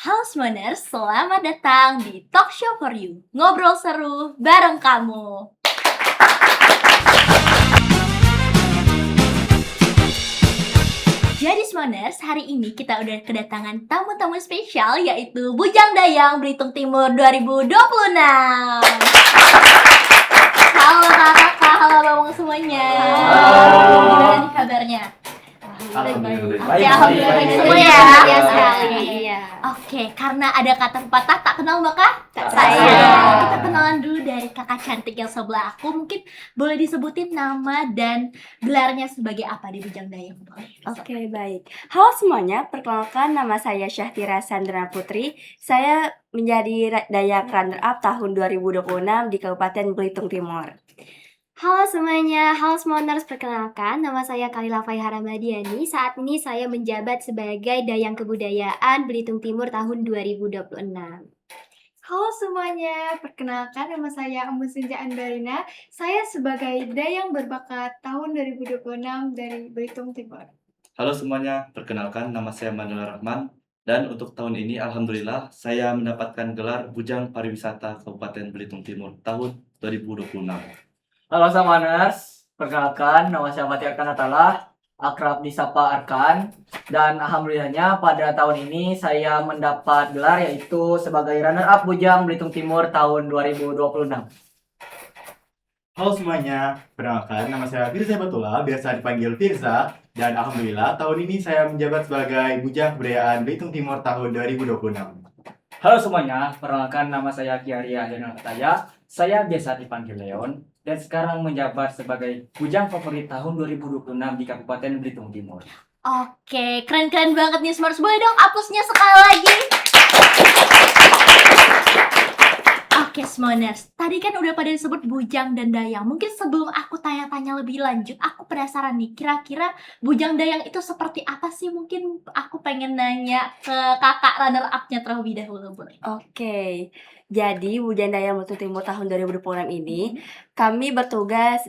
Halo Smoners, selamat datang di Talk Show for You. Ngobrol seru bareng kamu. Jadi Smoners, hari ini kita udah kedatangan tamu-tamu spesial, yaitu Bujang Dayang Belitung Timur 2026. Halo kakak, halo babang semuanya. Gimana nih kabarnya? Alhamdulillah. Oke, alhamdulillah semua ya. Iya sekali. Iya. Oke, karena ada kata pepatah, tak kenal maka Tak sayang. sayang. Kita kenalan dulu dari kakak cantik yang sebelah aku. Mungkin boleh disebutin nama dan gelarnya sebagai apa di Bujang Dayang? Oke, baik. Halo semuanya, perkenalkan nama saya Syahtira Sandra Putri. Saya menjadi Dayak Runner Up tahun 2026 di Kabupaten Belitung Timur. Halo semuanya, halo Smoners, perkenalkan nama saya Kalila Faihara Madiani. Saat ini saya menjabat sebagai Dayang Kebudayaan Belitung Timur tahun 2026. Halo semuanya, perkenalkan nama saya Embun Senja Andarina. Saya sebagai Dayang Berbakat tahun 2026 dari Belitung Timur. Halo semuanya, perkenalkan nama saya Mandala Rahman. Dan untuk tahun ini Alhamdulillah saya mendapatkan gelar Bujang Pariwisata Kabupaten Belitung Timur tahun 2026. Halo Samaners, perkenalkan nama saya Fatih Arkan Atalah, akrab disapa Arkan. Dan alhamdulillahnya pada tahun ini saya mendapat gelar yaitu sebagai runner up Bujang Belitung Timur tahun 2026. Halo semuanya, perkenalkan nama saya Firza Batula, biasa dipanggil Firza. Dan alhamdulillah tahun ini saya menjabat sebagai Bujang Kebudayaan Belitung Timur tahun 2026. Halo semuanya, perkenalkan nama saya Kiaria Ataya. Saya biasa dipanggil Leon dan sekarang menjabat sebagai Bujang Favorit tahun 2026 di Kabupaten Belitung Timur. Oke, keren-keren banget nih Smoners. Boleh dong apusnya sekali lagi. Oke Smoners, tadi kan udah pada disebut Bujang dan Dayang. Mungkin sebelum aku tanya-tanya lebih lanjut, aku penasaran nih, kira-kira Bujang Dayang itu seperti apa sih? Mungkin aku pengen nanya ke kakak runner up-nya terlebih dahulu, boleh? Oke, jadi Bujang Dayang Belitung Timur tahun 2026 ini kami bertugas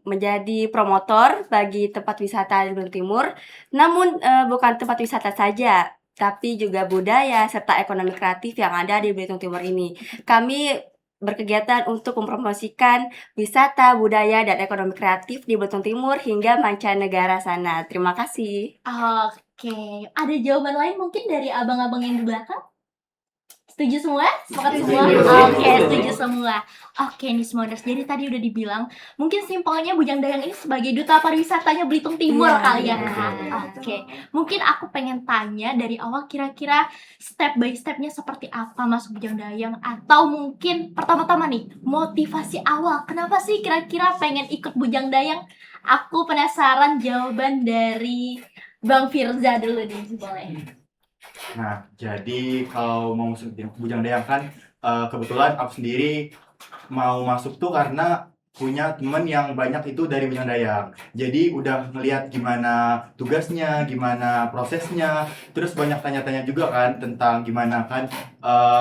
menjadi promotor bagi tempat wisata di Belitung Timur. Namun bukan tempat wisata saja, tapi juga budaya serta ekonomi kreatif yang ada di Belitung Timur ini. Kami berkegiatan untuk mempromosikan wisata, budaya, dan ekonomi kreatif di Belitung Timur hingga mancanegara sana. Terima kasih. Oke, ada jawaban lain mungkin dari abang-abang yang di belakang? Setuju semua? Sepakat semua? Setuju. Oke, setuju semua. Oke nih Smoners, jadi tadi udah dibilang mungkin simpelnya Bujang Dayang ini sebagai duta pariwisatanya Belitung Timur Iya, kali ya iya, Kak. iya. Oke, mungkin aku pengen tanya dari awal kira-kira step by stepnya seperti apa masuk Bujang Dayang, atau mungkin pertama-tama nih motivasi awal kenapa sih kira-kira pengen ikut Bujang Dayang? Aku penasaran jawaban dari Bang Firza dulu nih, boleh. Nah, jadi kalau mau masuk di Bujang Dayang kan kebetulan aku sendiri mau masuk tuh karena punya temen yang banyak itu dari Bujang Dayang. Jadi udah ngeliat gimana tugasnya, gimana prosesnya, terus banyak tanya-tanya juga kan tentang gimana kan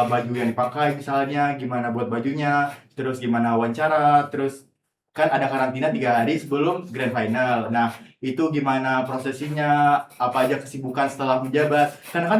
baju yang dipakai misalnya, gimana buat bajunya, terus gimana wawancara, terus kan ada karantina 3 hari sebelum grand final. Nah, itu gimana prosesinya, apa aja kesibukan setelah menjabat. Karena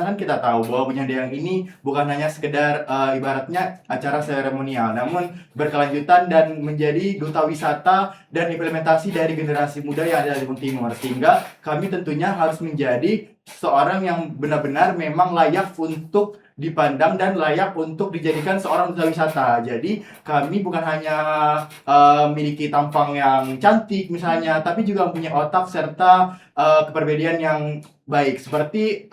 kan kita tahu bahwa Bujang Dayang ini bukan hanya sekedar ibaratnya acara seremonial, namun berkelanjutan dan menjadi duta wisata dan implementasi dari generasi muda yang ada di Belitung Timur. Sehingga kami tentunya harus menjadi seorang yang benar-benar memang layak untuk dipandang dan layak untuk dijadikan seorang duta wisata. Jadi kami bukan hanya memiliki tampang yang cantik misalnya, tapi juga punya otak serta kepribadian yang baik. Seperti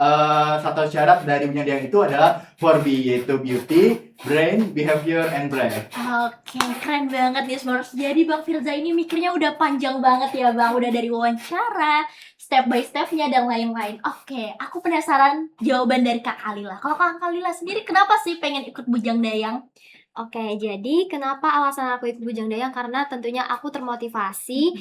satu syarat dari Bujang Dayang itu adalah 4B, yaitu beauty, brain, behavior, and breath. Oke, keren banget nih Smoners. Jadi Bang Firza ini mikirnya udah panjang banget ya Bang. Udah dari wawancara, step by stepnya, dan lain-lain. Oke, aku penasaran jawaban dari Kak Kalila. Kalau Kak Kalila sendiri kenapa sih pengen ikut Bujang Dayang? Oke, jadi kenapa alasan aku ikut Bujang Dayang? Karena tentunya aku termotivasi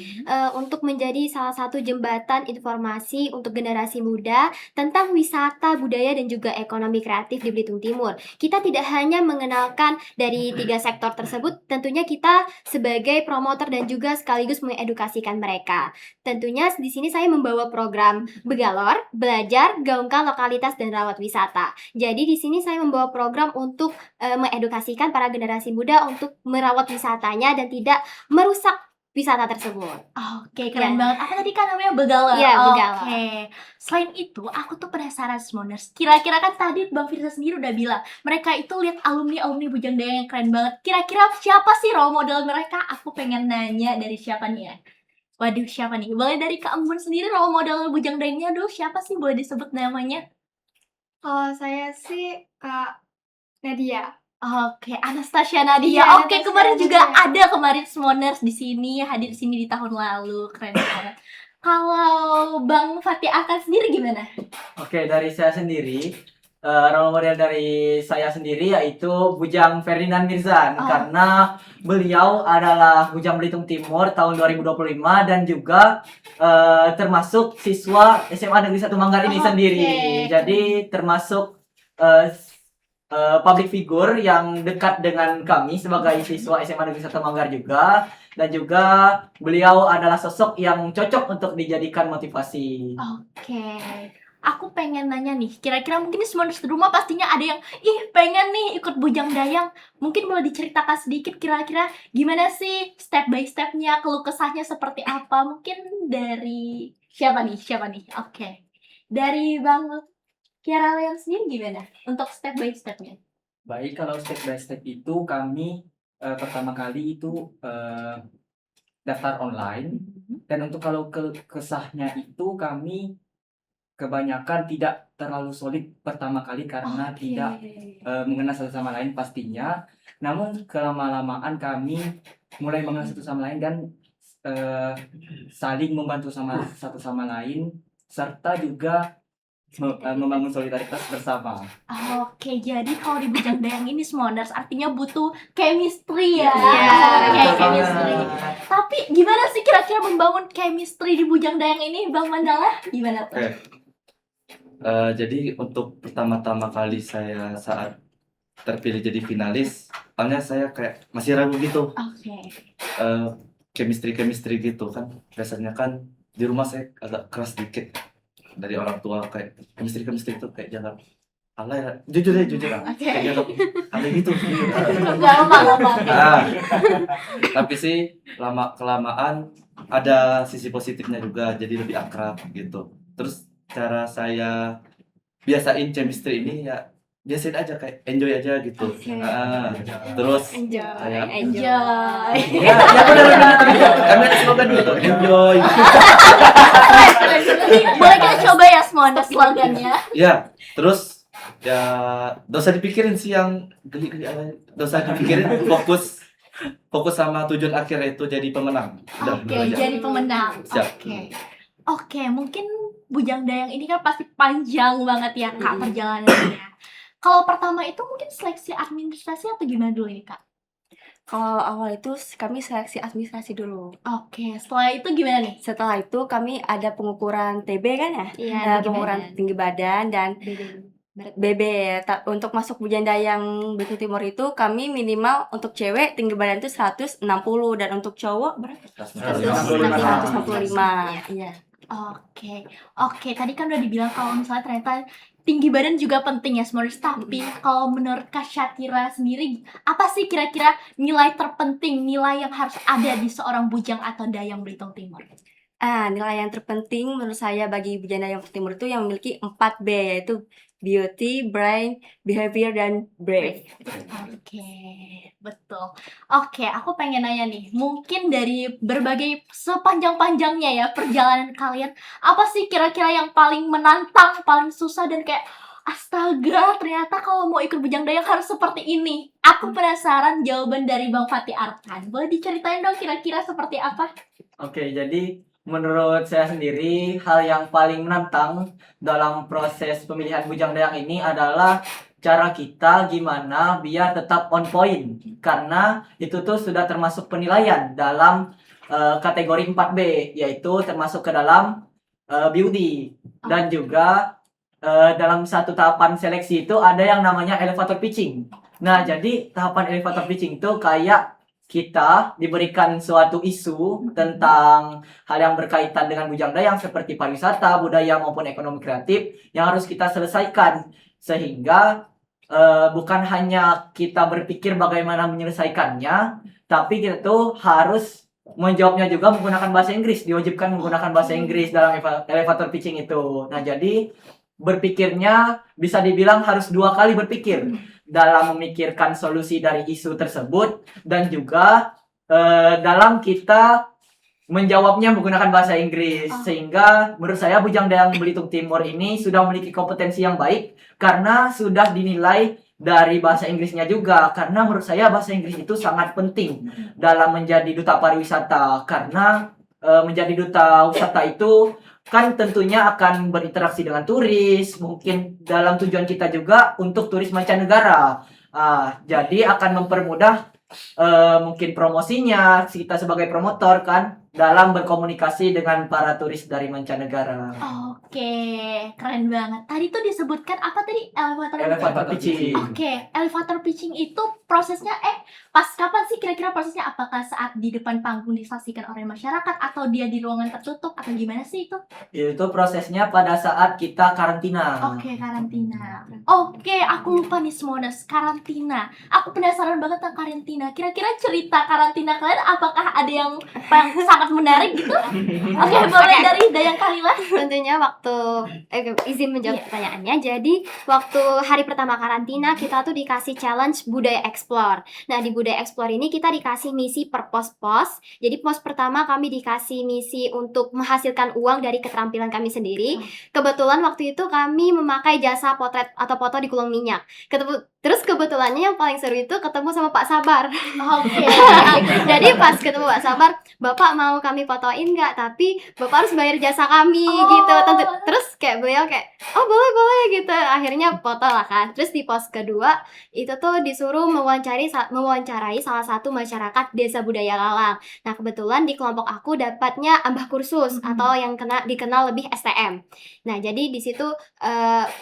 untuk menjadi salah satu jembatan informasi untuk generasi muda tentang wisata, budaya, dan juga ekonomi kreatif di Belitung Timur. Kita tidak hanya mengenalkan dari 3 sektor tersebut, tentunya kita sebagai promotor dan juga sekaligus mengedukasikan mereka. Tentunya di sini saya membawa program Begalor, belajar, gaungkan lokalitas dan rawat wisata. Jadi di sini saya membawa program untuk mengedukasikan para generasi muda untuk merawat wisatanya dan tidak merusak wisata tersebut. Oke, keren Ya. banget. Apa tadi kan namanya Begalor? Iya, Begalor. Oke. Selain itu, aku tuh penasaran Smoners. Kira-kira kan tadi Bang Firza sendiri udah bilang, mereka itu lihat alumni Bujang Dayang yang keren banget. Kira-kira siapa sih role model mereka? Aku pengen nanya dari siapa nih ya? Waduh, siapa nih? Boleh dari Kak Embun sendiri role model Bujang Dayangnya dulu siapa sih? Boleh disebut namanya? Kalau saya sih Kak Nadia. Oke, Anastasia Nadia. Iya, Oke, Anastasia kemarin juga Nadia. ada kemarin Smoners di sini, hadir di sini di tahun lalu. Keren banget. Kalau Bang Fatih Akan sendiri gimana? Oke, dari saya sendiri, role model dari saya sendiri yaitu Bujang Ferdinand Mirzan, Oh. karena beliau adalah Bujang Belitung Timur tahun 2025 dan juga termasuk siswa SMA Negeri 1 Manggar ini Oke. sendiri. Jadi termasuk public figure yang dekat dengan kami sebagai siswa SMA Negeri 1 Manggar juga, dan juga beliau adalah sosok yang cocok untuk dijadikan motivasi. Oke. Aku pengen nanya nih, kira-kira mungkin Smoners di rumah pastinya ada yang pengen nih ikut Bujang Dayang. Mungkin boleh diceritakan sedikit kira-kira gimana sih step by stepnya, keluh kesahnya seperti apa? Mungkin dari siapa nih? Oke. Dari Bang Kiara Leon sendiri gimana untuk step by stepnya? Baik, kalau step by step itu kami pertama kali itu daftar online, dan untuk kalau kesahnya itu kami kebanyakan tidak terlalu solid pertama kali karena tidak mengenal satu sama lain pastinya. Namun kelama-lamaan kami mulai mengenal satu sama lain dan saling membantu satu sama lain, serta juga membangun solidaritas bersama. Oke, jadi kalau di Bujang Dayang ini Smoners artinya butuh chemistry ya. Iya, Oke, betul chemistry. banget. Tapi gimana sih kira-kira membangun chemistry di Bujang Dayang ini, Bang Mandala? Gimana tuh? Oke. Jadi untuk pertama-tama kali saya saat terpilih jadi finalis, awalnya saya kayak masih ragu gitu. Oke. Chemistry gitu kan. Biasanya kan di rumah saya agak keras dikit dari orang tua, kayak chemistry itu kayak jangan alay ya. Jujur Oke. kayak jangan alay gitu. Gak apa-apa. Nah, tapi sih lama kelamaan ada sisi positifnya juga, jadi lebih akrab gitu. Terus cara saya biasain chemistry ini ya biasain aja, kayak enjoy aja gitu. Oke. Terus Enjoy. kayak Enjoy. ya benar. Kami ada slogan gitu, enjoy. Boleh kita coba ya Smoners slogannya? Ya, terus ya dosa dipikirin sih yang geli-geli alay. Dosa dipikirin, fokus sama tujuan akhir itu jadi pemenang. Udah, Oke, itu aja. jadi pemenang. Siap. Oke, mungkin Bujang Dayang ini kan pasti panjang banget ya Kak perjalanannya. Kalau pertama itu mungkin seleksi administrasi atau gimana dulu ini Kak? Kalau awal itu kami seleksi administrasi dulu. Oke, setelah itu gimana nih? Setelah itu kami ada pengukuran TB kan ya? Iya, Pengukuran tinggi badan dan BB. Untuk masuk Bujang Dayang Belitung Timur itu kami minimal untuk cewek tinggi badan itu 160 dan untuk cowok berapa? 165. Iya. Oke, tadi kan udah dibilang kalau misalnya ternyata tinggi badan juga penting ya Smoners. Tapi kalau menurut Kak Syatira sendiri, apa sih kira-kira nilai terpenting, nilai yang harus ada di seorang bujang atau dayang Belitung Timur? Nilai yang terpenting menurut saya bagi Bujang Dayang Belitung Timur itu yang memiliki 4 B, yaitu beauty, brain, behavior, dan brave. Oke, betul. Oke, aku pengen nanya nih, mungkin dari berbagai sepanjang-panjangnya ya perjalanan kalian, apa sih kira-kira yang paling menantang, paling susah dan kayak astaga, ternyata kalau mau ikut Bujang Dayang harus seperti ini. Aku penasaran jawaban dari Bang Fatih Arkan. Boleh diceritain dong kira-kira seperti apa? Oke, jadi menurut saya sendiri hal yang paling menantang dalam proses pemilihan Bujang Dayang ini adalah cara kita gimana biar tetap on point, karena itu tuh sudah termasuk penilaian dalam kategori 4B, yaitu termasuk ke dalam beauty, dan juga dalam satu tahapan seleksi itu ada yang namanya elevator pitching. Nah, jadi tahapan elevator pitching itu kayak kita diberikan suatu isu tentang hal yang berkaitan dengan Bujang Dayang seperti pariwisata, budaya maupun ekonomi kreatif yang harus kita selesaikan, sehingga bukan hanya kita berpikir bagaimana menyelesaikannya, tapi kita tuh harus menjawabnya juga menggunakan bahasa Inggris, diwajibkan menggunakan bahasa Inggris dalam elevator pitching itu. Nah, jadi berpikirnya bisa dibilang harus 2 kali berpikir dalam memikirkan solusi dari isu tersebut, dan juga dalam kita menjawabnya menggunakan bahasa Inggris. Sehingga menurut saya Bujang Dayang Belitung Timur ini sudah memiliki kompetensi yang baik karena sudah dinilai dari bahasa Inggrisnya juga, karena menurut saya bahasa Inggris itu sangat penting dalam menjadi duta pariwisata, karena menjadi duta wisata itu kan tentunya akan berinteraksi dengan turis, mungkin dalam tujuan kita juga untuk turis mancanegara. Jadi akan mempermudah mungkin promosinya, kita sebagai promotor kan dalam berkomunikasi dengan para turis dari mancanegara. Oke, keren banget. Tadi tuh disebutkan apa tadi? Elevator pitching. Oke, elevator pitching itu prosesnya pas kapan sih kira-kira prosesnya? Apakah saat di depan panggung disaksikan oleh masyarakat atau dia di ruangan tertutup atau gimana sih itu? Itu prosesnya pada saat kita karantina. Oke, karantina. Oke, aku lupa nih Simonas, karantina. Aku penasaran banget tentang karantina. Kira-kira cerita karantina kalian apakah ada yang sangat menarik gitu? Oke, boleh dari Dayang Kalila. Tentunya waktu izin menjawab pertanyaannya. Jadi waktu hari pertama karantina kita tuh dikasih challenge budaya explore. Nah, di budaya explore ini kita dikasih misi per pos-pos. Jadi pos pertama kami dikasih misi untuk menghasilkan uang dari keterampilan kami sendiri. Kebetulan waktu itu kami memakai jasa potret atau foto di Kulon Minyak. Terus kebetulannya yang paling seru itu ketemu sama Pak Sabar. Oke. Jadi pas ketemu Pak Sabar, Bapak mau kami fotoin nggak? Tapi Bapak harus bayar jasa kami gitu. Terus kayak beliau kayak, oh boleh gitu. Akhirnya foto lah kan. Terus di pos kedua itu tuh disuruh mewawancarai salah satu masyarakat Desa Budaya Lalang. Nah, kebetulan di kelompok aku dapatnya ambah kursus atau yang dikenal lebih STM. Nah, jadi di situ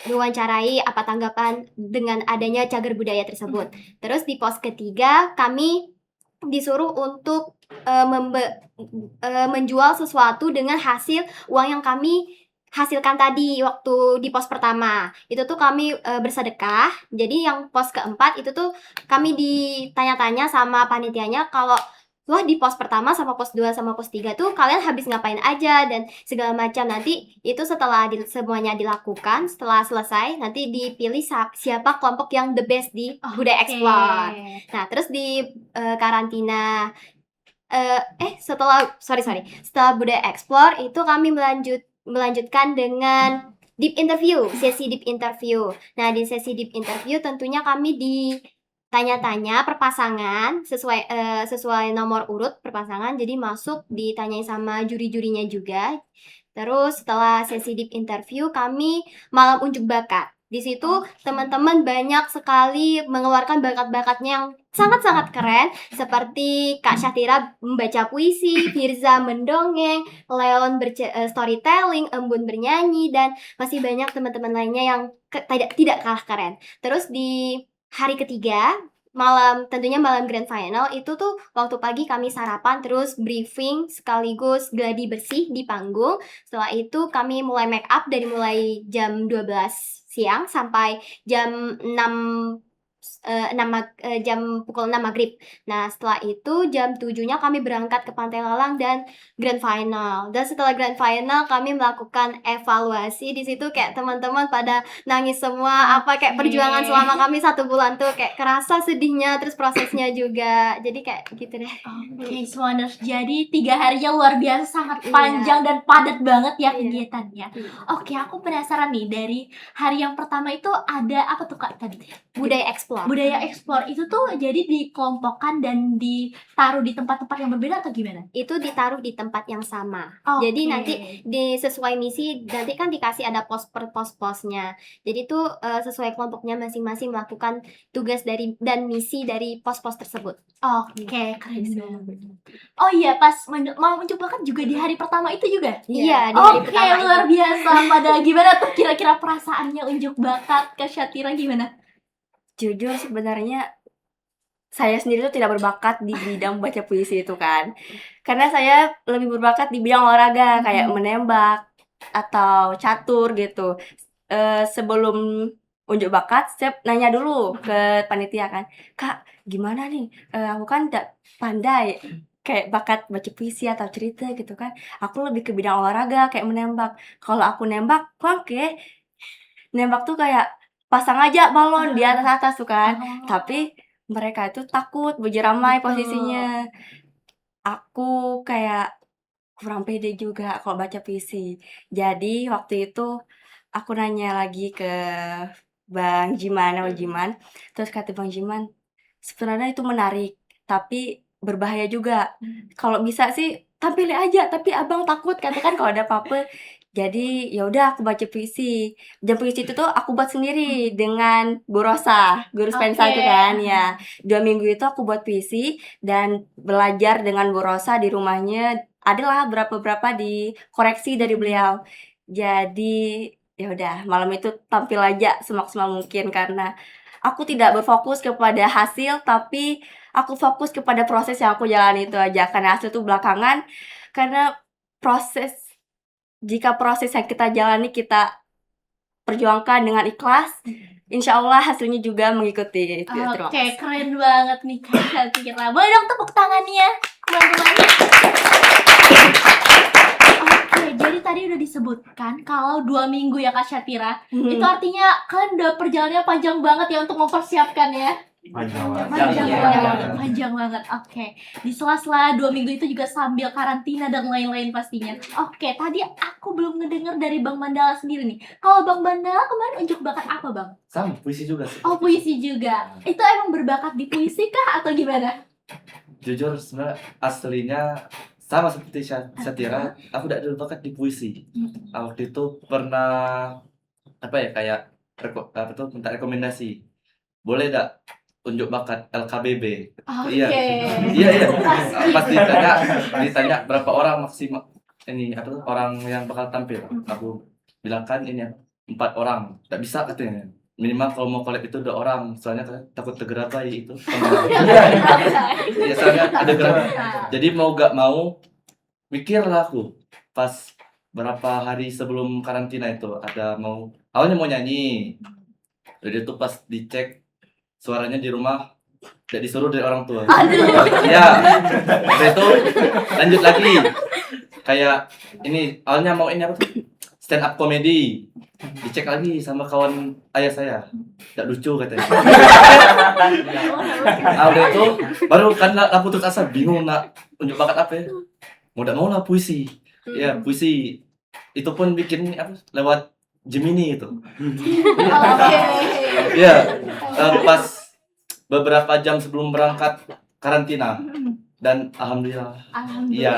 mewawancarai apa tanggapan dengan adanya cagar budaya tersebut. Terus di pos ketiga kami disuruh untuk menjual sesuatu dengan hasil uang yang kami hasilkan tadi waktu di pos pertama. Itu tuh kami bersedekah. Jadi yang pos keempat itu tuh kami ditanya-tanya sama panitianya kalau wah di pos pertama sama pos 2 sama pos 3 tuh kalian habis ngapain aja dan segala macam. Nanti itu setelah semuanya dilakukan, setelah selesai nanti dipilih siapa kelompok yang the best di budaya explore. Nah, terus di karantina setelah budaya explore itu kami melanjutkan dengan deep interview, sesi deep interview. Nah, di sesi deep interview tentunya kami tanya-tanya per pasangan sesuai nomor urut per pasangan, jadi masuk ditanyai sama juri-jurinya juga. Terus setelah sesi deep interview kami malam unjuk bakat. Di situ teman-teman banyak sekali mengeluarkan bakat-bakatnya yang sangat-sangat keren, seperti Kak Syatira membaca puisi, Firza mendongeng, Leon storytelling, Embun bernyanyi, dan masih banyak teman-teman lainnya yang tidak kalah keren. Terus di hari ketiga, tentunya malam grand final, itu tuh waktu pagi kami sarapan, terus briefing sekaligus gladi bersih di panggung. Setelah itu kami mulai make up dari mulai jam 12 siang sampai jam 6 jam pukul 6 maghrib. Nah, setelah itu jam 7-nya kami berangkat ke Pantai Lalang dan grand final. Dan setelah grand final kami melakukan evaluasi. Di situ kayak teman-teman pada nangis semua, kayak perjuangan selama kami 1 bulan tuh kayak kerasa sedihnya, terus prosesnya juga. Jadi kayak gitu deh. Oke, Swaners. Jadi 3 harinya luar biasa, sangat panjang dan padat banget ya kegiatannya. Oke, aku penasaran nih, dari hari yang pertama itu ada apa tuh Kak tadi? Budaya explore. explore. Budaya explore itu tuh jadi dikelompokkan dan ditaruh di tempat-tempat yang berbeda atau gimana? Itu ditaruh di tempat yang sama. Oke. Jadi nanti sesuai misi, nanti kan dikasih ada pos per pos-posnya. Jadi tuh sesuai kelompoknya masing-masing melakukan tugas dari dan misi dari pos-pos tersebut. Oke, keren banget. Oh iya, pas mau unjuk bakat juga di hari pertama itu juga? Iya, di hari Oke, pertama luar itu. biasa. Pada gimana tuh kira-kira perasaannya unjuk bakat ke Syatira gimana? Jujur sebenarnya saya sendiri tuh tidak berbakat di bidang baca puisi itu kan. Karena saya lebih berbakat di bidang olahraga kayak menembak atau catur gitu. Sebelum unjuk bakat, saya nanya dulu ke panitia kan, "Kak, gimana nih? Aku kan tidak pandai kayak bakat baca puisi atau cerita gitu kan. Aku lebih ke bidang olahraga kayak menembak. Kalau aku nembak, oke. Nembak tuh kayak pasang aja balon di atas-atas tuh kan. Tapi mereka itu takut berjeramai posisinya. Aku kayak kurang pede juga kalau baca puisi. Jadi waktu itu aku nanya lagi ke Bang Jiman, terus kata Bang Jiman, sebenarnya itu menarik, tapi berbahaya juga. Kalau bisa sih tampil aja, tapi abang takut katakan kalau ada apa-apa. Jadi ya udah aku baca puisi. Jam puisi itu tuh aku buat sendiri dengan Bu Rosa, guru Spensa itu kan ya. 2 minggu itu aku buat puisi dan belajar dengan Bu Rosa di rumahnya. Adalah berapa-berapa dikoreksi dari beliau. Jadi ya udah malam itu tampil aja semaksimal mungkin karena aku tidak berfokus kepada hasil tapi aku fokus kepada proses yang aku jalani itu aja karena hasil itu belakangan karena jika proses yang kita jalani kita perjuangkan dengan ikhlas insya Allah hasilnya juga mengikuti. Terima Oke, kasih. keren banget nih Kak Syatira. Boleh dong tepuk tangannya, teman-teman. Oke, jadi tadi udah disebutkan kalau 2 minggu ya Kak Syatira. Itu artinya kalian udah perjalanannya panjang banget ya untuk mempersiapkan ya. Panjang Panjang banget. Oke. Di sela-sela 2 minggu itu juga sambil karantina dan lain-lain pastinya. Oke, tadi aku belum ngedenger dari Bang Mandala sendiri nih. Kalau Bang Mandala kemarin unjuk bakat apa, Bang? Sama puisi juga sih. Oh, puisi juga. Itu emang berbakat di puisi kah atau gimana? Jujur sebenarnya aslinya sama seperti Syatira, aku tidak ada bakat di puisi. Waktu itu pernah apa ya kayak minta rekomendasi. Boleh enggak unjuk bakat LKBB? Oke. Iya. Pas ditanya berapa orang maksimal ini orang yang bakal tampil. Aku bilang kan ini 4 orang. Tidak bisa katanya. Minimal kalau mau collab itu 2 orang. Soalnya takut tergerabai itu. Iya, soalnya ada gerabai. Jadi mau gak mau mikirlah aku. Pas berapa hari sebelum karantina itu awalnya mau nyanyi. Jadi itu pas dicek suaranya di rumah tidak disuruh dari orang tua. Iya. Habis itu lanjut lagi. Kayak ini awalnya mau ini stand up comedy. Dicek lagi sama kawan ayah saya. Tidak lucu katanya. Udah itu baru kan lah putus asa bingung nak unjuk bakat apa ya. Mau lah puisi. Ya, puisi. Itu pun bikin lewat Gemini itu. Iya. Pas beberapa jam sebelum berangkat karantina dan alhamdulillah. Iya.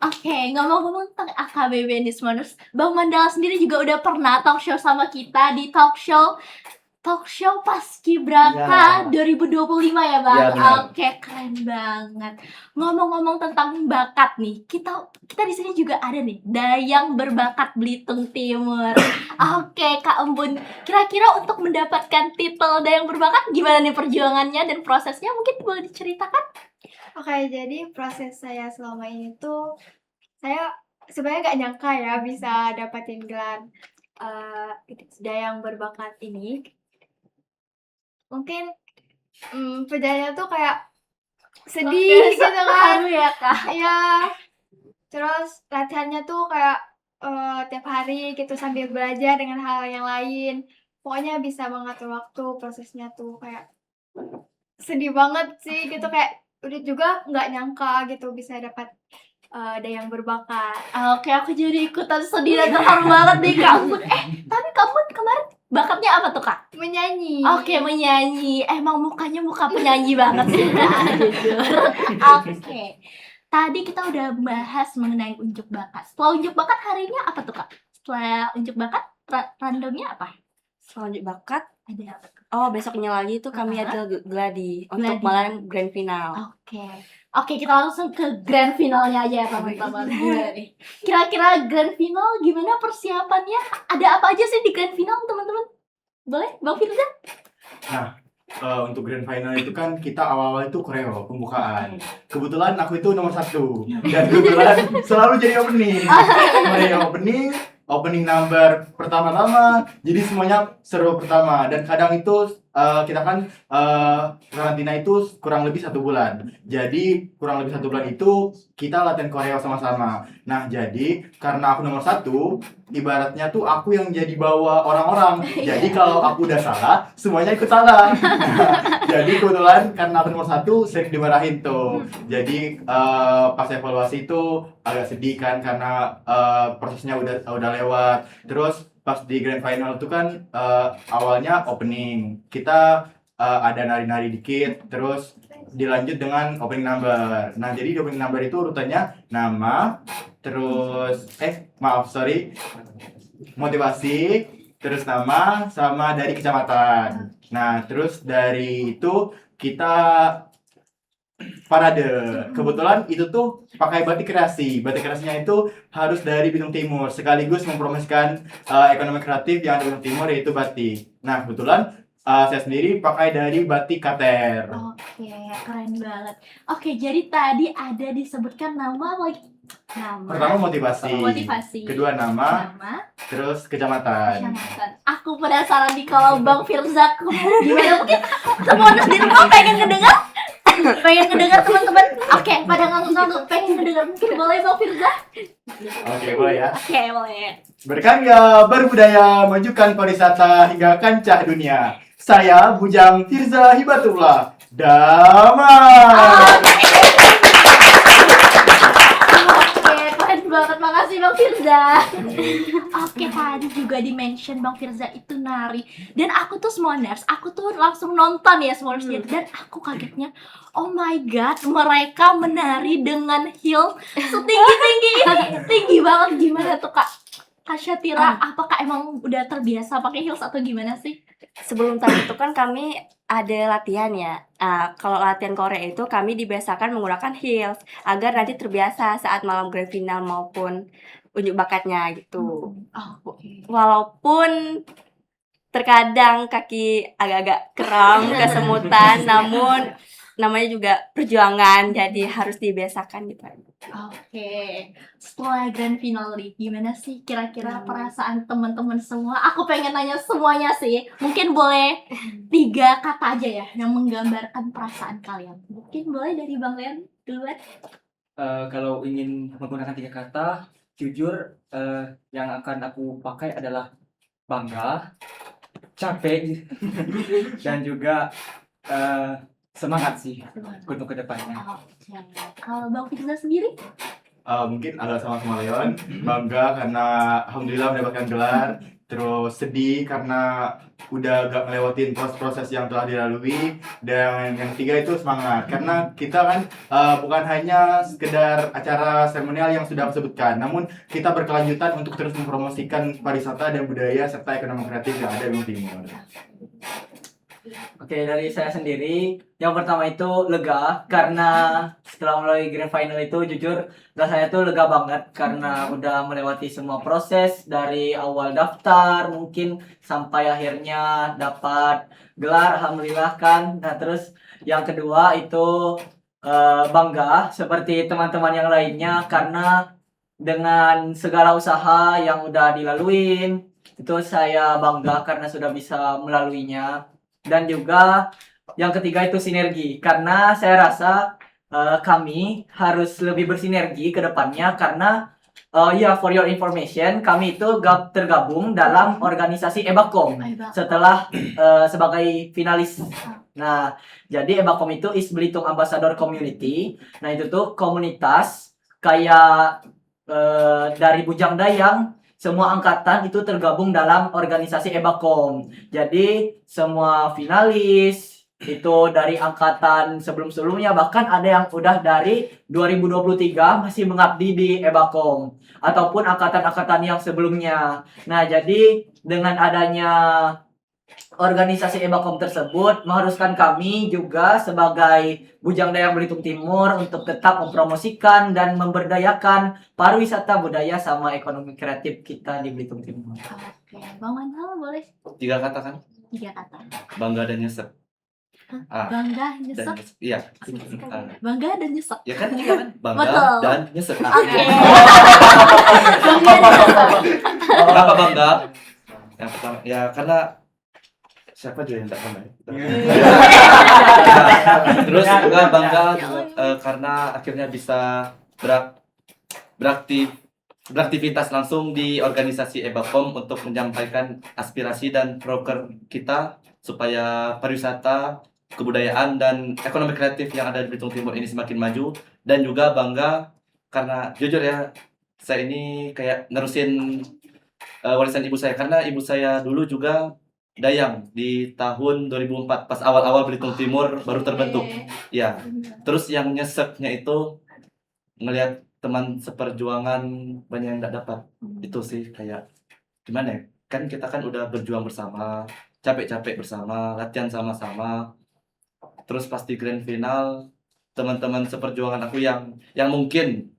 Oke, ngomong-ngomong tentang AKBB nih semuanya, Bang Mandala sendiri juga udah pernah talk show sama kita di talk show Paskibraka 2025 ya Bang. Iya, benar. Oke, keren banget. Ngomong-ngomong tentang bakat nih, kita di sini juga ada nih Dayang Berbakat Belitung Timur. Oke, Kak Embun, kira-kira untuk mendapatkan titel Dayang Berbakat gimana nih perjuangannya dan prosesnya mungkin boleh diceritakan? Oke, jadi proses saya selama ini tuh saya sebenarnya gak nyangka ya bisa dapatin gelar Dayang Berbakat ini. Mungkin perjalanannya tuh kayak sedih gitu kan. Haru ya Kak. Iya. Terus latihannya tuh kayak tiap hari gitu sambil belajar dengan hal yang lain. Pokoknya bisa mengatur waktu, prosesnya tuh kayak sedih banget sih gitu kayak udah juga nggak nyangka gitu bisa dapat Dayang Berbakat. Oke, aku jadi ikutan sedih dan terharu banget nih Kak Embun. Tapi Kak Embun kemarin bakatnya apa tuh Kak? menyanyi. Oke, menyanyi. Emang mukanya muka penyanyi banget sih, Kak. Jujur. Oke. Tadi kita udah bahas mengenai unjuk bakat. Setelah unjuk bakat harinya apa tuh, Kak? Setelah unjuk bakat, rundownnya apa? Selanjut bakat. Ada apa? Oh, besoknya lagi itu kami Aha. ada gladi untuk Gladi. malam grand final. Oke. Oke, kita langsung ke grand finalnya aja ya, teman-teman. Gimana nih? Kira-kira grand final gimana persiapannya? Ada apa aja sih di grand final, teman-teman? Boleh, Bang Firza? Untuk grand final itu kan kita awal-awal itu koreo pembukaan. Kebetulan aku itu nomor 1 dan kebetulan selalu jadi opening. Koreo opening number pertama-tama. Jadi semuanya seru pertama dan kadang itu kita kan karantina itu kurang lebih 1 bulan. Jadi kurang lebih 1 bulan itu kita latihan koreo sama-sama. Nah jadi karena aku nomor 1, ibaratnya tuh aku yang jadi bawa orang-orang. Jadi kalau aku udah salah, semuanya ikut salah. Jadi kebetulan karena aku nomor 1 sering dimarahin tuh. Jadi pas evaluasi itu agak sedih kan karena prosesnya udah lewat. Terus pas di grand final itu kan awalnya opening. Kita ada nari-nari dikit, terus dilanjut dengan opening number. Nah, jadi di opening number itu urutannya nama, terus motivasi, terus nama sama dari kecamatan. Nah, terus dari itu kita parade. Kebetulan itu tuh pakai batik kreasi. Batik kreasinya itu harus dari Belitung Timur, sekaligus mempromosikan ekonomi kreatif yang ada di Belitung Timur, yaitu batik. Nah, kebetulan saya sendiri pakai dari batik Kater. Oke, keren banget. Oke, jadi tadi ada disebutkan nama lagi. Nama. Pertama motivasi. Kedua nama, Nama. terus kecamatan. Kecamatan. Aku penasaran nih kalau Bang Firza gimana, mungkin teman-teman di rumah pengen ngedengar. Pengen ngedengar teman-teman. Oke, pada ngangguk-ngangguk pengen ngedengar. Mungkin boleh Bang Firza? Oke, boleh ya. Oke, boleh. Berkarya, berbudaya, majukan pariwisata hingga kancah dunia. Saya Bujang Firza Hibatullah. Damai. Oke, keren banget. Makasih Bang Firza. Oke, tadi juga di-mention Bang Firza itu nari. Dan aku tuh Smoners, aku tuh langsung nonton ya Smoners. Dan aku kagetnya, oh my god, mereka menari dengan heel setinggi-tinggi ini. Tinggi banget. Gimana tuh Kak? Kak Syatira, apakah emang udah terbiasa pakai heels atau gimana sih? Sebelum tadi itu kan kami ada latihan ya. Kalau latihan Korea itu kami dibiasakan menggunakan heels agar nanti terbiasa saat malam grand final maupun unjuk bakatnya gitu. Walaupun terkadang kaki agak-agak kram, kesemutan, namun namanya juga perjuangan, jadi harus dibiasakan gitu. Oke, setelah grand final nih, gimana sih kira-kira perasaan teman-teman semua? Aku pengen nanya semuanya sih. Mungkin boleh 3 kata aja ya yang menggambarkan perasaan kalian. Mungkin boleh dari Bang Leon duluan. Kalau ingin menggunakan 3 kata, jujur yang akan aku pakai adalah bangga, capek, dan juga semangat sih untuk kedepannya. Oke, kalau Bang Firza sendiri? Mungkin agak sama Leon, bangga karena alhamdulillah mendapatkan gelar. Terus sedih karena udah gak ngelewatin proses yang telah dilalui. Dan yang ketiga itu semangat karena kita kan bukan hanya sekedar acara seremonial yang sudah aku sebutkan, namun kita berkelanjutan untuk terus mempromosikan pariwisata dan budaya serta ekonomi kreatif yang ada di Timur. Oke, dari saya sendiri, yang pertama itu lega karena setelah melalui grand final itu jujur rasanya tuh lega banget karena udah melewati semua proses dari awal daftar mungkin sampai akhirnya dapat gelar, alhamdulillah kan. Nah, terus yang kedua itu bangga seperti teman-teman yang lainnya karena dengan segala usaha yang udah dilaluin itu saya bangga karena sudah bisa melaluinya. Dan juga yang ketiga itu sinergi karena saya rasa kami harus lebih bersinergi ke depannya karena for your information kami itu tergabung dalam organisasi EBAKOM setelah sebagai finalis. Nah, jadi EBAKOM itu East Belitung Ambassador Community. Nah, itu tuh komunitas kayak dari Bujang Dayang semua angkatan itu tergabung dalam organisasi Ebakom. Jadi semua finalis itu dari angkatan sebelum-sebelumnya, bahkan ada yang udah dari 2023 masih mengabdi di Ebakom ataupun angkatan-angkatan yang sebelumnya. Nah, jadi dengan adanya organisasi Ebakom tersebut mengharuskan kami juga sebagai Bujang Dayang Belitung Timur untuk tetap mempromosikan dan memberdayakan pariwisata budaya sama ekonomi kreatif kita di Belitung Timur. Oke, Bang Manhal boleh 3 kata kan? 3 kata. Bangga dan nyesek. Bangga, Dan nyesek. nyesek. Iya. Bangga dan nyesek. Ya kan 3 kan? Bangga Betul. dan nyesek. Oke. Kenapa bangga? Yang pertama ya karena siapa juga yang tak bangga ya? Terus juga bangga karena akhirnya bisa beraktivitas langsung di organisasi Ebakom untuk menyampaikan aspirasi dan proker kita supaya pariwisata, kebudayaan dan ekonomi kreatif yang ada di Belitung Timur ini semakin maju. Dan juga bangga karena jujur ya, saya ini kayak nerusin warisan ibu saya, karena ibu saya dulu juga dayang di tahun 2004 pas awal-awal Belitung Timur baru terbentuk. Ya, terus yang nyeseknya itu ngelihat teman seperjuangan banyak yang nggak dapat. Itu sih kayak gimana ya? Kan kita kan udah berjuang bersama, capek-capek bersama, latihan sama-sama. Terus pas di grand final, teman-teman seperjuangan aku yang mungkin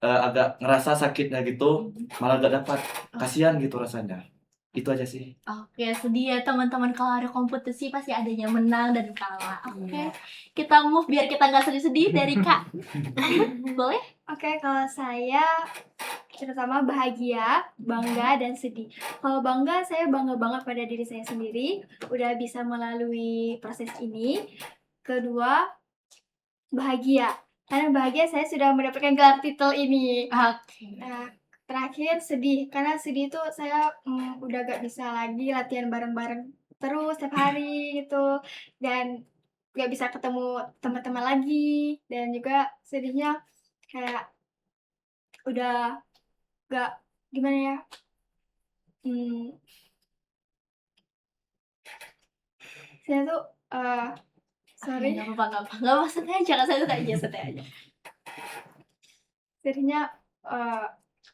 agak ngerasa sakitnya gitu, malah gak dapat. Kasihan gitu rasanya. Itu aja sih. Oke, sedih ya teman-teman, kalau ada kompetisi pasti adanya menang dan kalah. Oke, kita move biar kita nggak sedih-sedih dari Kak. Boleh? Oke, kalau saya terutama bahagia, bangga, dan sedih. Kalau bangga, saya bangga banget pada diri saya sendiri, udah bisa melalui proses ini. Kedua, bahagia. Karena bahagia saya sudah mendapatkan gelar titel ini. Oke. Nah, terakhir sedih. Karena sedih itu saya udah gak bisa lagi latihan bareng-bareng terus setiap hari gitu. Dan gak bisa ketemu teman-teman lagi. Dan juga sedihnya kayak udah gak gimana ya, saya tuh sorry, Nggak apa-apa. Nggak maksudnya jangan santai aja. jadinya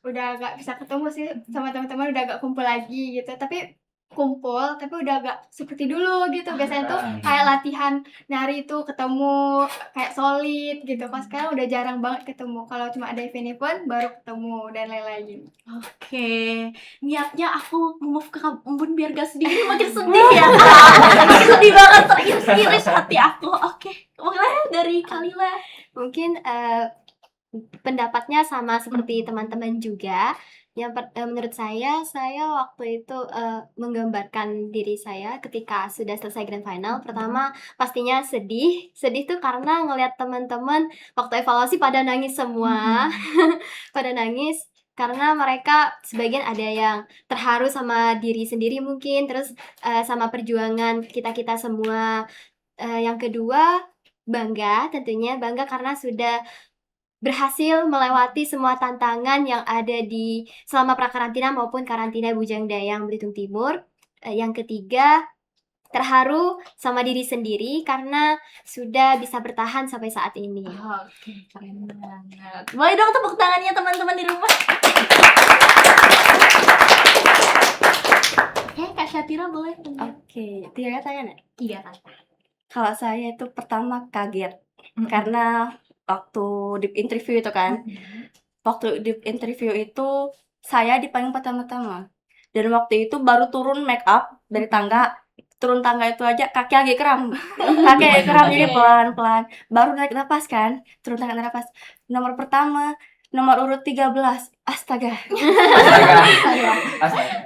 udah gak bisa ketemu sih sama teman-teman, udah gak kumpul lagi gitu. Tapi kumpul, tapi udah gak seperti dulu gitu. Biasanya tuh kayak latihan nari itu ketemu kayak solid gitu. Pas sekarang udah jarang banget ketemu. Kalau cuma ada event-event baru ketemu dan lain-lain. Oke, niatnya aku move ke Ambon biar gak sedih, ini makin sedih ya. Makin sedih banget, teriris hati aku. Oke, mulai dari Kalila. Mungkin pendapatnya sama seperti teman-teman juga. Menurut saya waktu itu menggambarkan diri saya ketika sudah selesai grand final. Pertama pastinya sedih tuh karena ngelihat teman-teman waktu evaluasi pada nangis semua. Pada nangis karena mereka sebagian ada yang terharu sama diri sendiri mungkin, terus sama perjuangan kita semua. Yang kedua, tentunya bangga karena sudah berhasil melewati semua tantangan yang ada di selama prakarantina maupun karantina Bujang Dayang Belitung Timur. Yang ketiga, terharu sama diri sendiri karena sudah bisa bertahan sampai saat ini. Oke, keren banget. Boleh dong tepuk tangannya teman-teman di rumah. Oke, Kak Syatira boleh. Oke, 3 katanya nih. 3 kata. Kalau saya itu pertama kaget karena waktu deep interview itu kan. Waktu deep interview itu saya dipanggil pertama-tama. Dan waktu itu baru turun make up dari tangga. Turun tangga itu aja kaki lagi kram. Kaki lagi kram, jadi pelan-pelan. Baru naik napas kan. Turun tangga naik napas. Nomor pertama, nomor urut 13. Astaga.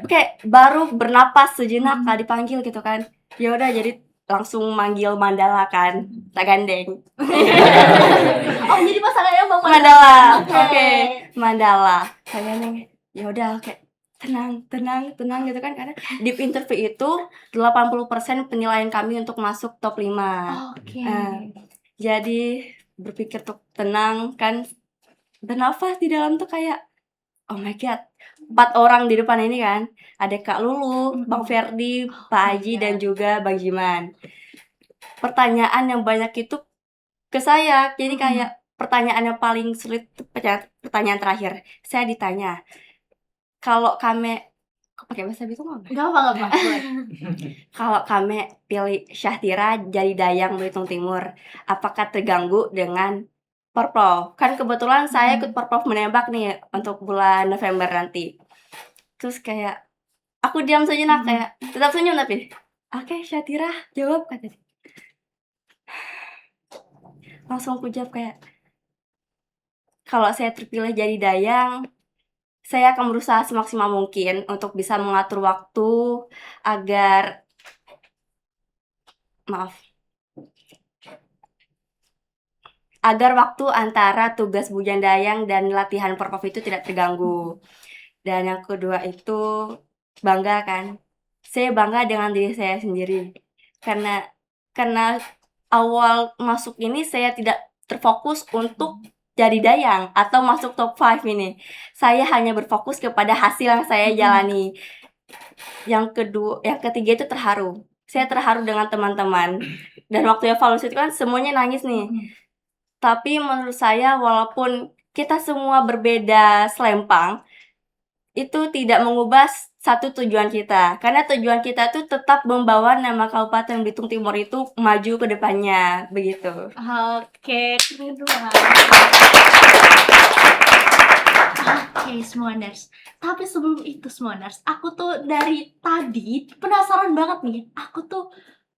Kayak baru bernapas sejenak kali dipanggil gitu kan. Ya udah jadi langsung manggil Mandala kan, tak gandeng. Oh, jadi pasangannya Bang Mandala. Oke, Mandala. Tak gandeng. Ya udah kayak tenang gitu kan, karena di interview itu 80% penilaian kami untuk masuk top 5. Oke. Jadi berpikir tuh tenang kan, bernafas di dalam tuh kayak oh my god, 4 orang di depan ini kan. Ada Kak Lulu, Bang Ferdi, Pak Haji, dan juga Bang Jiman. Pertanyaan yang banyak itu ke saya. Jadi kayak pertanyaan yang paling sulit itu pertanyaan terakhir. Saya ditanya, kalau kami pakai bahasa Bitung nggak? Gak apa-apa. Kalau kami pilih Syahtira jadi Dayang Belitung Timur, apakah terganggu dengan Porprov? Kan kebetulan saya ikut Porprov menembak nih untuk bulan November nanti. Terus kayak aku diam sejenak kayak tetap senyum tapi oke Syahtira jawab kata dia. Langsung aku jawab kayak kalau saya terpilih jadi Dayang, saya akan berusaha semaksimal mungkin untuk bisa mengatur waktu agar agar waktu antara tugas Bujang Dayang dan latihan Porprov itu tidak terganggu. Dan yang kedua itu bangga kan. Saya bangga dengan diri saya sendiri. Karena awal masuk ini saya tidak terfokus untuk jadi Dayang atau masuk top 5 ini. Saya hanya berfokus kepada hasil yang saya jalani. Yang ketiga itu terharu. Saya terharu dengan teman-teman. Dan waktu evaluasi itu kan semuanya nangis nih. Tapi menurut saya walaupun kita semua berbeda selempang, itu tidak mengubah satu tujuan kita. Karena tujuan kita itu tetap membawa nama Kabupaten Belitung Timur itu maju ke depannya, begitu. Oke, keren banget. Oke, Smoners. Tapi sebelum itu, Smoners, aku tuh dari tadi penasaran banget nih. Aku tuh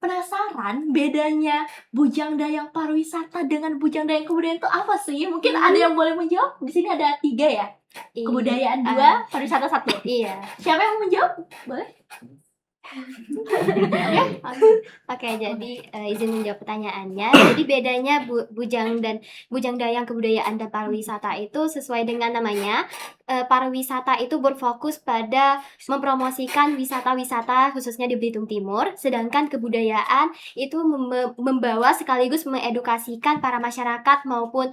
penasaran bedanya Bujang Dayang pariwisata dengan Bujang Dayang kebudayaan itu apa sih? Mungkin ada yang boleh menjawab? Di sini ada 3 ya. Kebudayaan 2, pariwisata 1. Iya. Siapa yang mau menjawab? Boleh? Oke, jadi izin menjawab pertanyaannya. Jadi bedanya Bujang Dayang kebudayaan dan pariwisata itu sesuai dengan namanya. Pariwisata itu berfokus pada mempromosikan wisata-wisata khususnya di Belitung Timur, sedangkan kebudayaan itu membawa sekaligus mengedukasikan para masyarakat maupun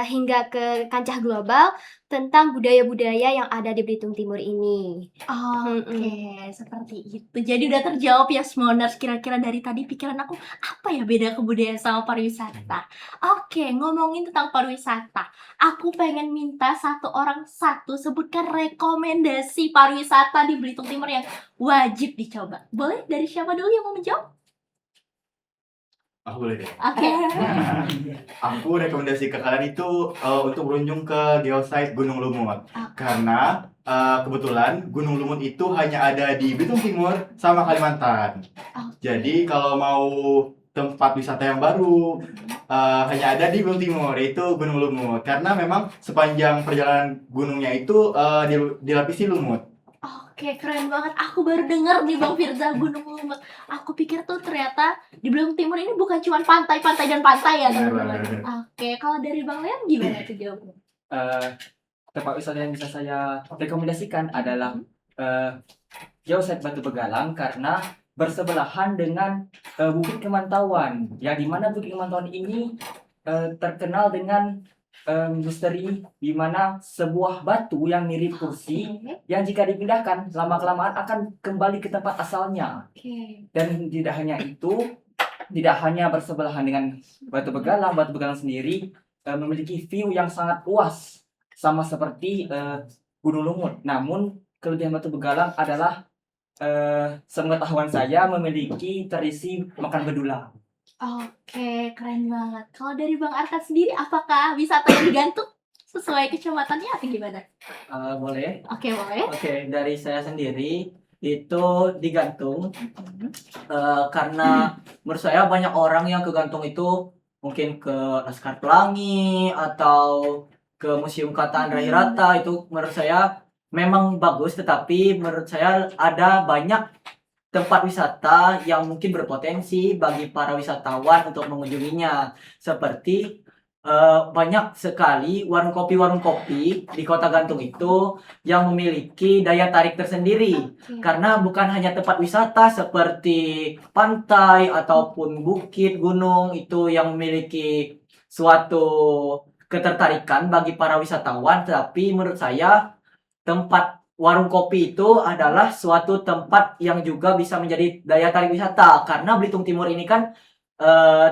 hingga ke kancah global tentang budaya-budaya yang ada di Belitung Timur ini. Oke, seperti itu. Jadi udah terjawab ya, Smoners. Kira-kira dari tadi pikiran aku, apa ya beda kebudayaan sama pariwisata? Oke, ngomongin tentang pariwisata. Aku pengen minta satu orang sebutkan rekomendasi pariwisata di Belitung Timur yang wajib dicoba. Boleh? Dari siapa dulu yang mau menjawab? Aku boleh deh. Oke. Aku rekomendasi ke kalian itu untuk berkunjung ke geosite Gunung Lumut. Karena kebetulan Gunung Lumut itu hanya ada di Belitung Timur sama Kalimantan. Jadi kalau mau tempat wisata yang baru hanya ada di Belitung Timur, yaitu Gunung Lumut. Karena memang sepanjang perjalanan gunungnya itu dilapisi lumut. Oke, keren banget. Aku baru dengar nih Bang Firza, Gunung Lumut. Aku pikir tuh ternyata di Belitung Timur ini bukan cuma pantai-pantai dan pantai ya, teman-teman. Oke, kalau dari Bang Leon gimana tuh jawabannya? Tempat wisata yang bisa saya rekomendasikan adalah Geosite Batu Begalang karena bersebelahan dengan Bukit Kemantauan, yang dimana Bukit Kemantauan ini terkenal dengan misteri, di mana sebuah batu yang mirip kursi yang jika dipindahkan lama-kelamaan akan kembali ke tempat asalnya. Dan tidak hanya itu, tidak hanya bersebelahan dengan Batu Begalang sendiri memiliki view yang sangat luas sama seperti Gunung Lumut. Namun kelebihan Batu Begalang adalah sepengetahuan saya memiliki tradisi makan bedulang. Oke, keren banget. Kalau dari Bang Arkan sendiri, apakah wisata digantung sesuai kecamatannya atau gimana? Boleh. Oke, boleh. Oke, dari saya sendiri itu digantung karena menurut saya banyak orang yang kegantung itu mungkin ke Laskar Pelangi atau ke Museum Kata Andra Hirata. Itu menurut saya memang bagus, tetapi menurut saya ada banyak tempat wisata yang mungkin berpotensi bagi para wisatawan untuk mengunjunginya, seperti banyak sekali warung kopi di Kota Gantung itu yang memiliki daya tarik tersendiri. Karena bukan hanya tempat wisata seperti pantai ataupun bukit, gunung itu yang memiliki suatu ketertarikan bagi para wisatawan, tapi menurut saya tempat warung kopi itu adalah suatu tempat yang juga bisa menjadi daya tarik wisata karena Belitung Timur ini kan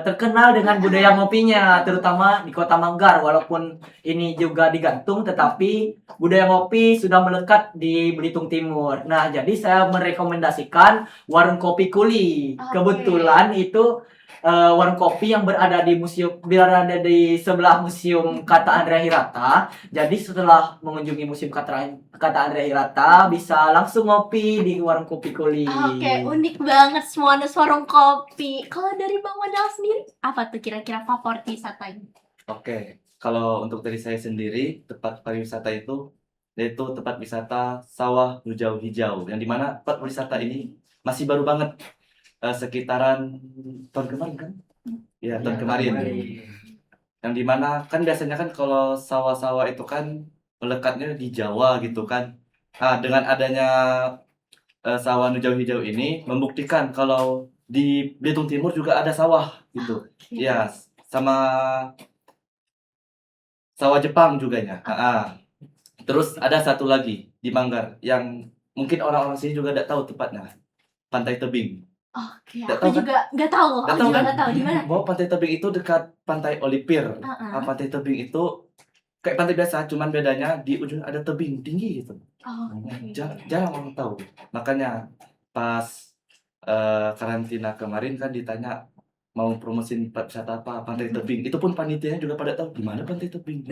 terkenal dengan budaya ngopinya, terutama di Kota Manggar. Walaupun ini juga digantung, tetapi budaya ngopi sudah melekat di Belitung Timur. Nah, jadi saya merekomendasikan warung kopi Kuli. Oke. Kebetulan itu warung kopi yang berada di sebelah Museum Kata Andrea Hirata. Jadi setelah mengunjungi Museum Kata Andrea Hirata, bisa langsung ngopi di warung kopi Kuli. Oke, unik banget semua ada warung kopi. Kalau dari Bang Wadal sendiri, apa tuh kira-kira favorit wisatanya? Oke, kalau untuk dari saya sendiri, tempat pariwisata itu yaitu tempat wisata Sawah Hijau-Hijau, yang dimana tempat wisata ini masih baru banget, sekitaran tahun kemarin kan? Ya, tahun kemarin. Yang dimana kan biasanya kan kalau sawah-sawah itu kan melekatnya di Jawa gitu kan. Nah, dengan adanya sawah hijau-hijau ini membuktikan kalau di Belitung Timur juga ada sawah gitu. Ya, sama sawah Jepang juga ya. Terus ada satu lagi di Manggar yang mungkin orang-orang sini juga tidak tahu tepatnya. Pantai Tebing. Oke, Nggak aku tahu kan? juga nggak tahu. Nggak Aku tahu juga kan? nggak tahu di mana. Bahwa Pantai Tebing itu dekat Pantai Olipir. Heeh. Pantai Tebing itu kayak pantai biasa, cuman bedanya di ujung ada tebing tinggi gitu. Oke. Jarang orang tahu. Makanya pas karantina kemarin kan ditanya mau promosiin wisata apa, Pantai Tebing. Itu pun panitianya juga pada tahu di mana Pantai Tebing.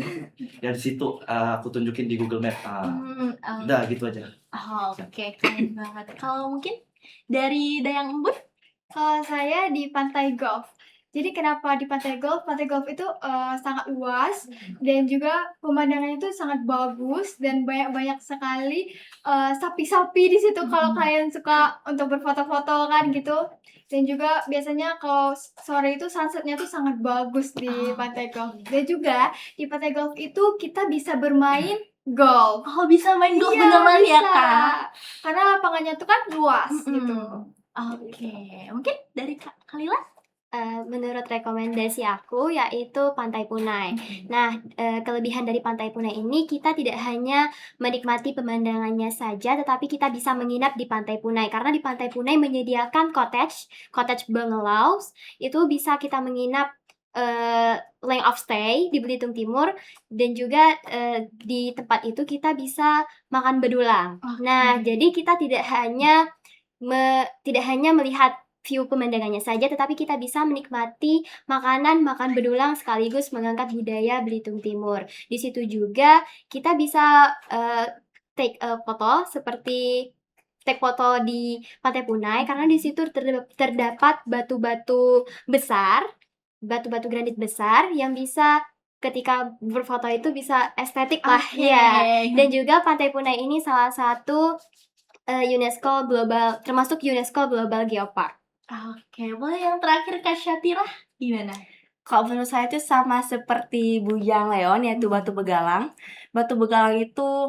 Ya di situ aku tunjukin di Google Map. Udah gitu aja. Oke, keren banget. Kalau mungkin dari Dayang Embun? Kalau saya di Pantai Golf. Jadi kenapa di Pantai Golf? Pantai Golf itu sangat luas dan juga pemandangannya itu sangat bagus dan banyak sekali sapi-sapi di situ kalau kalian suka untuk berfoto-foto kan gitu. Dan juga biasanya kalau sore itu sunsetnya tuh sangat bagus di Pantai Golf. Dan juga di Pantai Golf itu kita bisa bermain golf. Oh, bisa main golf Iya, beneran ya, bisa. Kak? Karena lapangannya tuh kan luas gitu. Oke, mungkin dari Kak Kalila? Menurut rekomendasi aku yaitu Pantai Punai. Nah, kelebihan dari Pantai Punai ini kita tidak hanya menikmati pemandangannya saja, tetapi kita bisa menginap di Pantai Punai. Karena di Pantai Punai menyediakan cottage bungalows. Itu bisa kita menginap length of stay di Belitung Timur dan juga di tempat itu kita bisa makan bedulang. Nah, jadi kita tidak hanya melihat view pemandangannya saja, tetapi kita bisa menikmati makan bedulang sekaligus mengangkat budaya Belitung Timur. Di situ juga kita bisa take foto di Pantai Punai karena di situ terdapat batu-batu granit besar yang bisa ketika berfoto itu bisa estetik lah ya. Dan juga Pantai Punai ini salah satu termasuk UNESCO Global Geopark. Oke, boleh yang terakhir Kak Syatira gimana? Kalau menurut saya itu sama seperti Bujang Leon, yaitu Batu Begalang. Batu Begalang itu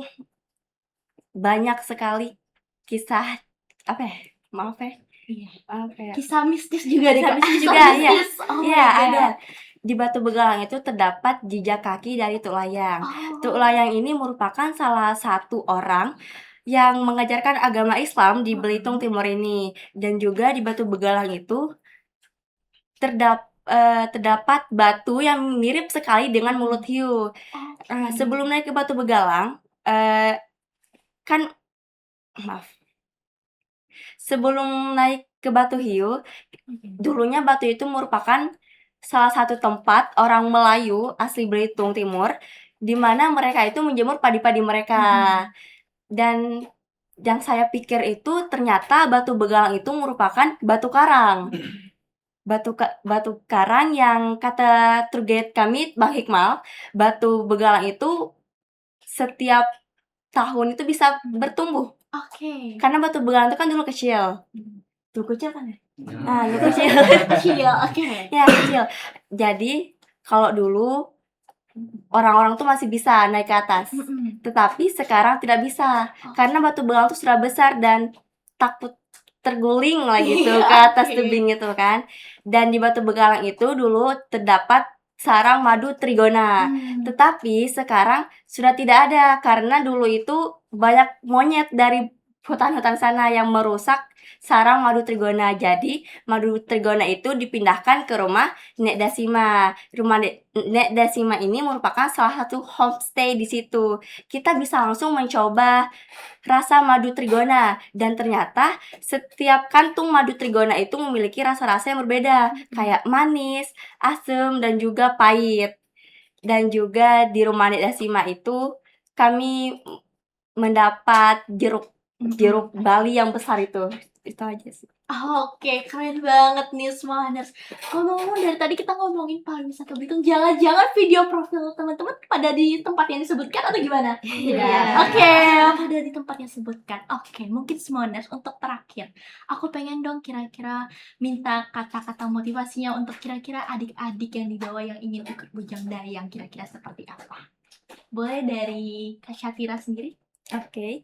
banyak sekali kisah Kisah mistis juga deh, Kisah Kak. mistis juga, iya. Oh Iya, my God. ada. Di Batu Begalang itu terdapat jejak kaki dari Tuk Layang. Oh. Tuk Layang ini merupakan salah satu orang yang mengajarkan agama Islam di Belitung Timur ini. Dan juga di Batu Begalang itu terdapat batu yang mirip sekali dengan mulut hiu. Sebelum naik ke Batu Begalang, sebelum naik ke Batu Hiu, dulunya Batu itu merupakan salah satu tempat orang Melayu asli Belitung Timur, di mana mereka itu menjemur padi-padi mereka. Dan yang saya pikir itu ternyata Batu Begalang itu merupakan batu karang. Batu karang yang kata tour guide kami, Bang Hikmal, Batu Begalang itu setiap tahun itu bisa bertumbuh. Oke. Karena Batu Begalang itu kan dulu kecil. Dulu kecil kan ya? Dulu kecil. Kecil, oke. Ya, kecil. Jadi, kalau dulu orang-orang tuh masih bisa naik ke atas. Tetapi sekarang tidak bisa. Karena Batu Begalang itu sudah besar dan takut terguling lah gitu ke atas tebing itu kan. Dan di Batu Begalang itu dulu terdapat sarang madu trigona. Tetapi sekarang sudah tidak ada karena dulu itu banyak monyet dari hutan-hutan sana yang merusak sarang madu trigona. Jadi madu trigona itu dipindahkan ke rumah Nek Dasima. Rumah Nek Dasima ini merupakan salah satu homestay di situ. Kita bisa langsung mencoba rasa madu trigona, dan ternyata setiap kantung madu trigona itu memiliki rasa-rasa yang berbeda, kayak manis, asam, dan juga pahit. Dan juga di rumah Nek Dasima itu kami mendapat jeruk Bali yang besar itu aja sih. Oke, keren banget nih Smoners. Ngomong-ngomong dari tadi kita ngomongin pariwisata Belitung, jangan-jangan video profil teman-teman pada di tempat yang disebutkan atau gimana? Iya. Oke, pada di tempat yang disebutkan. Oke, mungkin Smoners untuk terakhir, aku pengen dong kira-kira minta kata-kata motivasinya untuk kira-kira adik-adik yang di bawah yang ingin ikut Bujang Dayang, kira-kira seperti apa? Boleh dari Kak Syatira sendiri? Oke.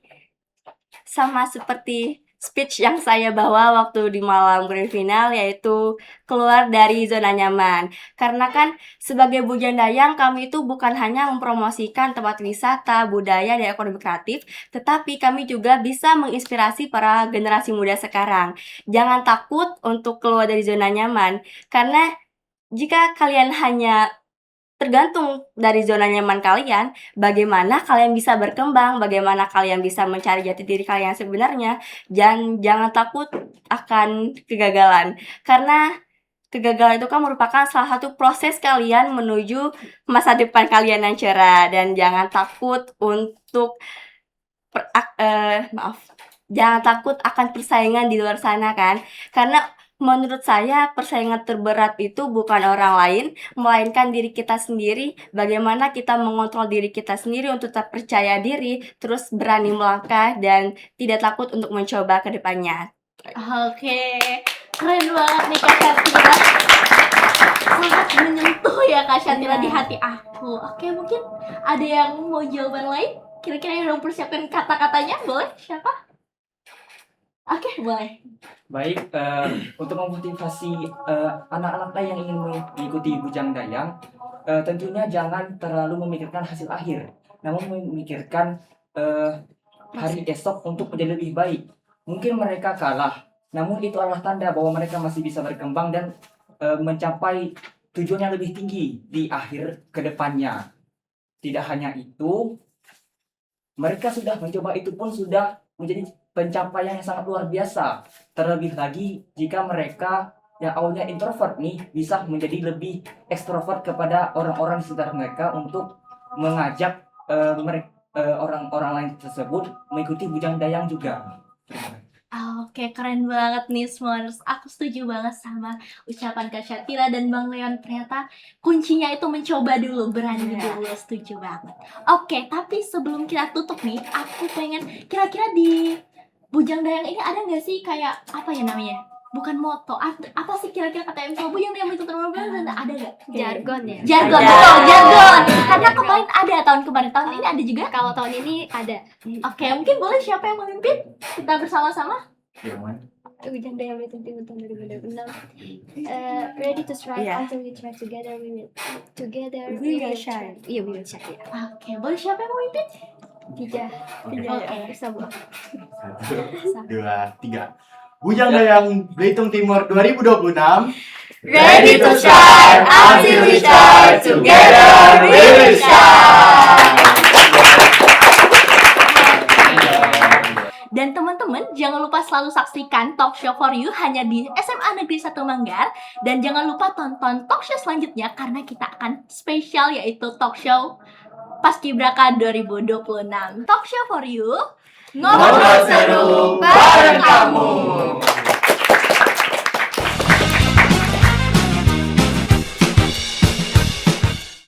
Sama seperti speech yang saya bawa waktu di malam grand final, yaitu keluar dari zona nyaman. Karena kan sebagai Bujang Dayang, kami itu bukan hanya mempromosikan tempat wisata, budaya, dan ekonomi kreatif, tetapi kami juga bisa menginspirasi para generasi muda sekarang. Jangan takut untuk keluar dari zona nyaman, karena jika kalian hanya tergantung dari zona nyaman kalian, bagaimana kalian bisa berkembang, bagaimana kalian bisa mencari jati diri kalian sebenarnya. Jangan takut akan kegagalan, karena kegagalan itu kan merupakan salah satu proses kalian menuju masa depan kalian yang cerah. Dan jangan takut untuk jangan takut akan persaingan di luar sana kan, karena menurut saya persaingan terberat itu bukan orang lain, melainkan diri kita sendiri. Bagaimana kita mengontrol diri kita sendiri untuk tetap percaya diri, terus berani melangkah, dan tidak takut untuk mencoba ke depannya. Oke, keren banget nih Kak Syatira. Sangat menyentuh ya Kak Syatira di hati aku. Oke, mungkin ada yang mau jawaban lain? Kira-kira yang udah persiapkan kata-katanya, boleh? Siapa? Oke, boleh. Baik, untuk memotivasi anak-anak yang ingin mengikuti Bujang Dayang, tentunya jangan terlalu memikirkan hasil akhir, namun memikirkan hari esok untuk menjadi lebih baik. Mungkin mereka kalah, namun itu adalah tanda bahwa mereka masih bisa berkembang dan mencapai tujuan yang lebih tinggi di akhir kedepannya. Tidak hanya itu, mereka sudah mencoba, itu pun sudah menjadi pencapaian yang sangat luar biasa. Terlebih lagi jika mereka yang awalnya introvert nih bisa menjadi lebih ekstrovert kepada orang-orang di sekitar mereka untuk mengajak orang-orang lain tersebut mengikuti Bujang Dayang juga. Oke, keren banget nih Smoners. Aku setuju banget sama ucapan Kak Syatira dan Bang Leon. Ternyata kuncinya itu mencoba dulu, berani dulu. Setuju banget. Oke, tapi sebelum kita tutup nih, aku pengen kira-kira di Bujang Dayang ini ada nggak sih kayak apa ya namanya? Bukan moto, apa sih kira-kira kata yang Bujang Dayang itu terlalu ada nggak? Jargon ya. Jargon, Ada. betul, jargon. Karena kemarin ada tahun kemarin, tahun ini ada juga. Kalau tahun ini ada Oke, mungkin boleh siapa yang memimpin? Kita bersama-sama. Bujang Dayang Belitung Timur tahun 2026. Ready to strive Iya. until we try together. We will shine. Iya, we will shine. Ya. Oke, boleh siapa yang memimpin? Tiga. Oke. Bersama. 1, 2, 3. Bujang Dayang Belitung Timur 2026. Ready to shine until we shine together, we will shine. Dan teman-teman, jangan lupa selalu saksikan Talk Show for You hanya di SMA Negeri 1 Manggar. Dan jangan lupa tonton talk show selanjutnya karena kita akan spesial, yaitu Talk Show Paskibraka 2026. Talk Show for You, ngobrol seru bareng kamu.